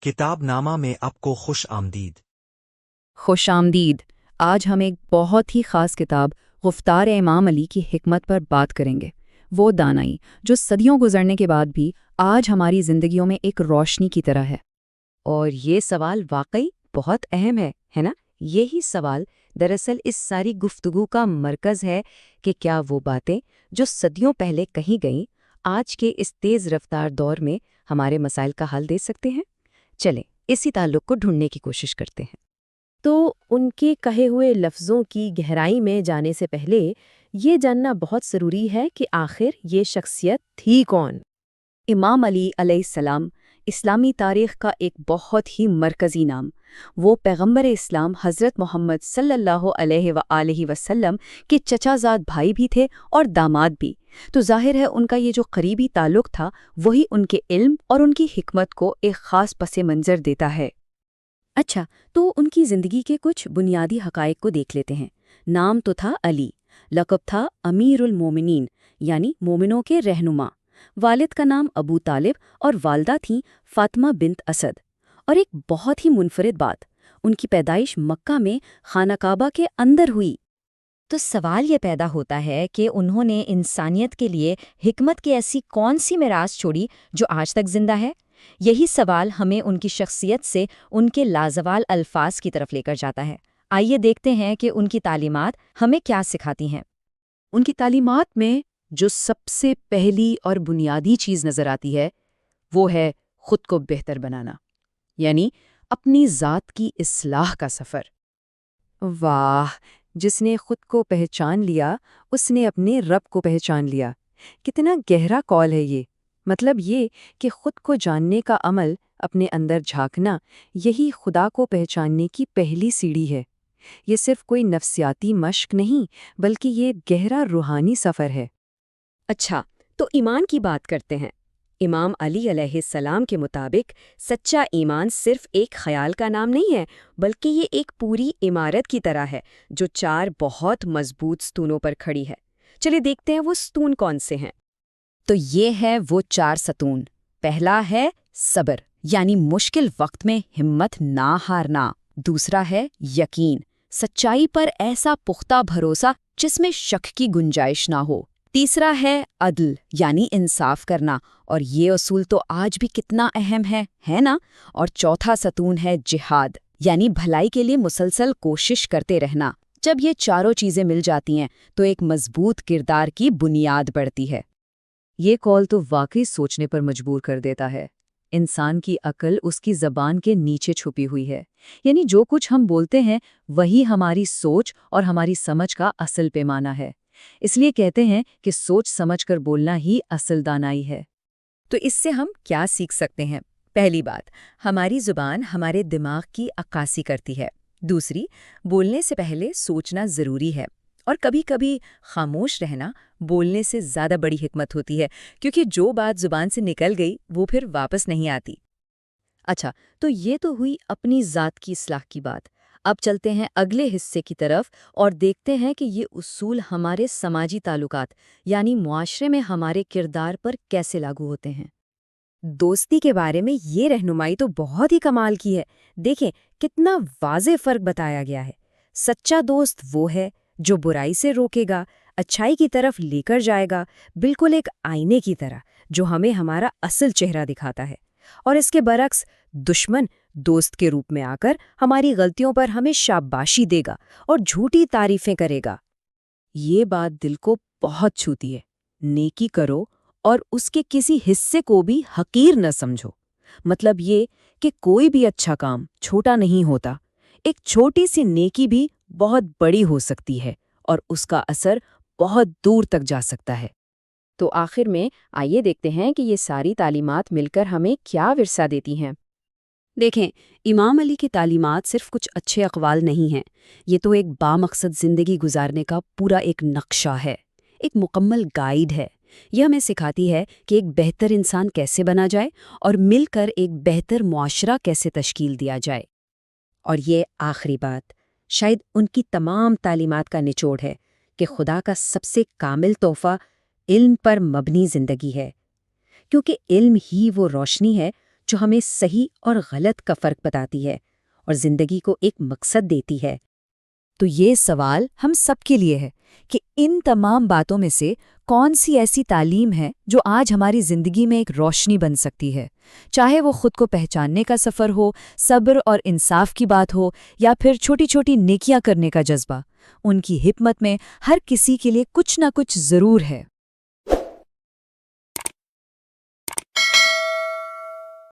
کتاب نامہ میں آپ کو خوش آمدید۔ خوش آمدید۔ آج ہم ایک بہت ہی خاص کتاب گفتار امام علی کی حکمت پر بات کریں گے، وہ دانائی جو صدیوں گزرنے کے بعد بھی آج ہماری زندگیوں میں ایک روشنی کی طرح ہے۔ اور یہ سوال واقعی بہت اہم ہے نا؟ یہی سوال دراصل اس ساری گفتگو کا مرکز ہے کہ کیا وہ باتیں جو صدیوں پہلے کہی گئیں آج کے اس تیز رفتار دور میں ہمارے مسائل کا حل دے سکتے ہیں؟ چلیں اسی تعلق کو ڈھونڈنے کی کوشش کرتے ہیں۔ تو ان کے کہے ہوئے لفظوں کی گہرائی میں جانے سے پہلے یہ جاننا بہت ضروری ہے کہ آخر یہ شخصیت تھی کون؟ امام علی علیہ السلام اسلامی تاریخ کا ایک بہت ہی مرکزی نام، وہ پیغمبر اسلام حضرت محمد صلی اللہ علیہ وآلہ وسلم کے چچا زاد بھائی بھی تھے اور داماد بھی، تو ظاہر ہے ان کا یہ جو قریبی تعلق تھا وہی ان کے علم اور ان کی حکمت کو ایک خاص پس منظر دیتا ہے۔ اچھا، تو ان کی زندگی کے کچھ بنیادی حقائق کو دیکھ لیتے ہیں۔ نام تو تھا علی، لقب تھا امیر المومنین یعنی مومنوں کے رہنما، والد کا نام ابو طالب اور والدہ تھیں فاطمہ بنت اسد۔ اور ایک بہت ہی منفرد بات، ان کی پیدائش مکہ میں خانہ کعبہ کے اندر ہوئی۔ تو سوال یہ پیدا ہوتا ہے کہ انہوں نے انسانیت کے لیے حکمت کی ایسی کون سی میراث چھوڑی جو آج تک زندہ ہے؟ یہی سوال ہمیں ان کی شخصیت سے ان کے لازوال الفاظ کی طرف لے کر جاتا ہے۔ آئیے دیکھتے ہیں کہ ان کی تعلیمات ہمیں کیا سکھاتی ہیں۔ ان کی تعلیمات میں جو سب سے پہلی اور بنیادی چیز نظر آتی ہے وہ ہے خود کو بہتر بنانا، یعنی اپنی ذات کی اصلاح کا سفر۔ واہ، جس نے خود کو پہچان لیا اس نے اپنے رب کو پہچان لیا۔ کتنا گہرا قول ہے یہ۔ مطلب یہ کہ خود کو جاننے کا عمل، اپنے اندر جھانکنا، یہی خدا کو پہچاننے کی پہلی سیڑھی ہے۔ یہ صرف کوئی نفسیاتی مشق نہیں بلکہ یہ گہرا روحانی سفر ہے۔ اچھا، تو ایمان کی بات کرتے ہیں۔ امام علی علیہ السلام کے مطابق سچا ایمان صرف ایک خیال کا نام نہیں ہے، بلکہ یہ ایک پوری عمارت کی طرح ہے جو 4 بہت مضبوط ستونوں پر کھڑی ہے۔ چلے دیکھتے ہیں وہ ستون کون سے ہیں۔ تو یہ ہے وہ 4 ستون۔ پہلا ہے صبر، یعنی مشکل وقت میں ہمت نہ ہارنا۔ دوسرا ہے یقین، سچائی پر ایسا پختہ بھروسہ جس میں شک کی گنجائش نہ ہو۔ تیسرا ہے عدل، یعنی انصاف کرنا، اور یہ اصول تو آج بھی کتنا اہم ہے نا؟ اور چوتھا ستون ہے جہاد، یعنی بھلائی کے لیے مسلسل کوشش کرتے رہنا۔ جب یہ چاروں چیزیں مل جاتی ہیں تو ایک مضبوط کردار کی بنیاد بڑھتی ہے۔ یہ قول تو واقعی سوچنے پر مجبور کر دیتا ہے۔ انسان کی عقل اس کی زبان کے نیچے چھپی ہوئی ہے، یعنی جو کچھ ہم بولتے ہیں وہی ہماری سوچ اور ہماری سمجھ کا اصل پیمانہ ہے۔ اس لیے کہتے ہیں کہ سوچ سمجھ کر بولنا ہی اصل دانائی ہے۔ تو اس سے ہم کیا سیکھ سکتے ہیں؟ پہلی بات، ہماری زبان ہمارے دماغ کی عکاسی کرتی ہے۔ دوسری، بولنے سے پہلے سوچنا ضروری ہے، اور کبھی کبھی خاموش رہنا بولنے سے زیادہ بڑی حکمت ہوتی ہے، کیونکہ جو بات زبان سے نکل گئی وہ پھر واپس نہیں آتی۔ اچھا، تو یہ تو ہوئی اپنی ذات کی اصلاح کی بات۔ اب چلتے ہیں اگلے حصے کی طرف اور دیکھتے ہیں کہ یہ اصول ہمارے سماجی تعلقات یعنی معاشرے میں ہمارے کردار پر کیسے لاگو ہوتے ہیں۔ دوستی کے بارے میں یہ رہنمائی تو بہت ہی کمال کی ہے۔ دیکھیں کتنا واضح فرق بتایا گیا ہے۔ سچا دوست وہ ہے جو برائی سے روکے گا، اچھائی کی طرف لے کر جائے گا، بالکل ایک آئینے کی طرح جو ہمیں ہمارا اصل چہرہ دکھاتا ہے۔ اور اس کے برعکس دشمن دوست کے روپ میں آ کر ہماری غلطیوں پر ہمیں شاباشی دے گا اور جھوٹی تعریفیں کرے گا۔ یہ بات دل کو بہت چھوتی ہے۔ نیکی کرو اور اس کے کسی حصے کو بھی حقیر نہ سمجھو۔ مطلب یہ کہ کوئی بھی اچھا کام چھوٹا نہیں ہوتا۔ ایک چھوٹی سی نیکی بھی بہت بڑی ہو سکتی ہے اور اس کا اثر بہت دور تک جا سکتا ہے۔ تو آخر میں آئیے دیکھتے ہیں کہ یہ ساری تعلیمات مل کر ہمیں کیا ورثہ دیتی ہیں۔ دیکھیں، امام علی کی تعلیمات صرف کچھ اچھے اقوال نہیں ہیں، یہ تو ایک بامقصد زندگی گزارنے کا پورا ایک نقشہ ہے، ایک مکمل گائیڈ ہے۔ یہ ہمیں سکھاتی ہے کہ ایک بہتر انسان کیسے بنا جائے اور مل کر ایک بہتر معاشرہ کیسے تشکیل دیا جائے۔ اور یہ آخری بات شاید ان کی تمام تعلیمات کا نچوڑ ہے کہ خدا کا سب سے کامل تحفہ علم پر مبنی زندگی ہے، کیونکہ علم ہی وہ روشنی ہے جو ہمیں صحیح اور غلط کا فرق بتاتی ہے اور زندگی کو ایک مقصد دیتی ہے۔ تو یہ سوال ہم سب کے لیے ہے کہ ان تمام باتوں میں سے کون سی ایسی تعلیم ہے جو آج ہماری زندگی میں ایک روشنی بن سکتی ہے، چاہے وہ خود کو پہچاننے کا سفر ہو، صبر اور انصاف کی بات ہو، یا پھر چھوٹی چھوٹی نیکیاں کرنے کا جذبہ۔ ان کی حکمت میں ہر کسی کے لیے کچھ نہ کچھ ضرور ہے۔